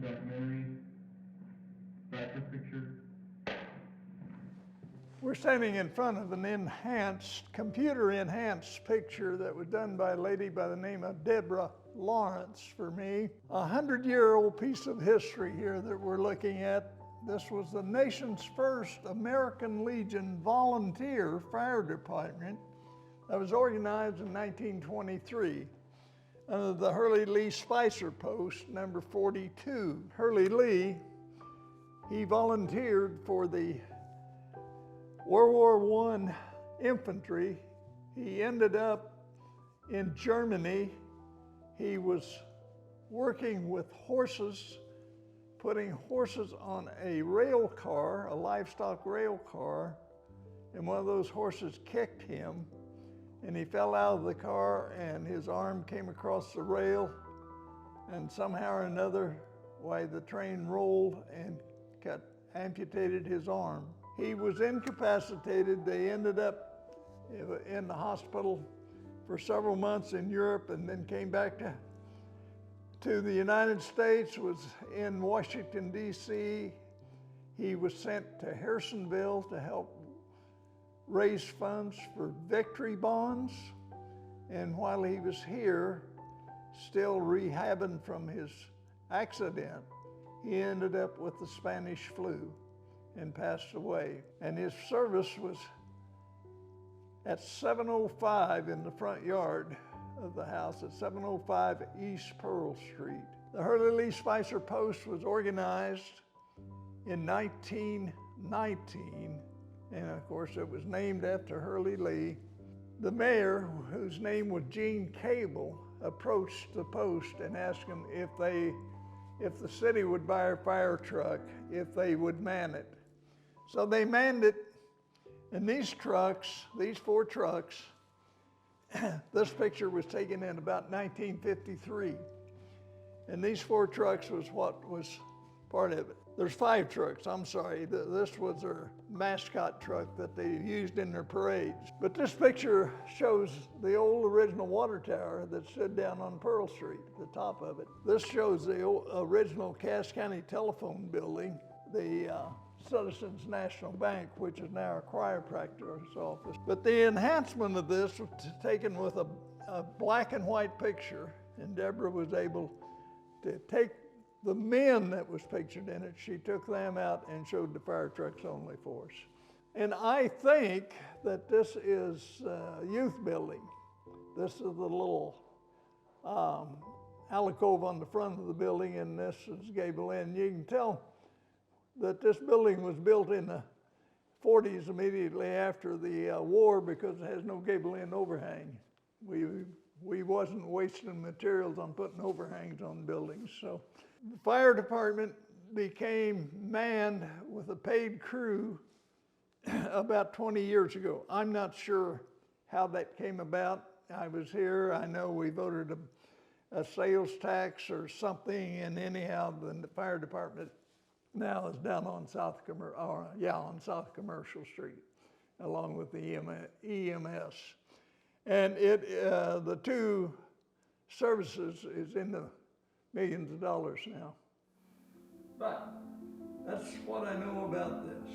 got Mary. Back the picture. We're standing in front of an enhanced, computer-enhanced picture that was done by a lady by the name of Deborah Lawrence for me. 100-year-old piece of history here that we're looking at. This was the nation's first American Legion volunteer fire department that was organized in 1923 under the Hurley Lee Spicer Post, number 42. Hurley Lee, he volunteered for the World War I infantry. He ended up in Germany. He was working with horses, putting horses on a rail car, a livestock rail car, and one of those horses kicked him, and he fell out of the car, and his arm came across the rail, and somehow or another, why the train rolled and amputated his arm. He was incapacitated. They ended up in the hospital for several months in Europe, and then came back to the United States, was in Washington, D.C. He was sent to Harrisonville to help raise funds for victory bonds. And while he was here, still rehabbing from his accident, he ended up with the Spanish flu and passed away. And his service was at 705 in the front yard of the house at 705 East Pearl Street. The Hurley Lee Spicer Post was organized in 1919, and of course it was named after Hurley Lee. The mayor, whose name was Gene Cable, approached the post and asked them if the city would buy a fire truck, if they would man it. So they manned it, and these trucks, these 4 trucks, this picture was taken in about 1953. And these 4 trucks was what was part of it. There's 5 trucks, I'm sorry. This was their mascot truck that they used in their parades. But this picture shows the old original water tower that stood down on Pearl Street, the top of it. This shows the original Cass County Telephone Building, the Citizens National Bank, which is now a chiropractor's office. But the enhancement of this was taken with a black and white picture, and Deborah was able to take the men that was pictured in it. She took them out and showed the fire trucks only for us. And I think that this is a youth building. This is the little alcove on the front of the building, and this is gable end. You can tell that this building was built in the 40s immediately after the war because it has no gable end overhang. We wasn't wasting materials on putting overhangs on buildings. So the fire department became manned with a paid crew about 20 years ago. I'm not sure how that came about. I was here. I know we voted a sales tax or something, and anyhow, the fire department now is down on South Commercial Street, along with the EMS. And the 2 services is in the millions of dollars now. But that's what I know about this.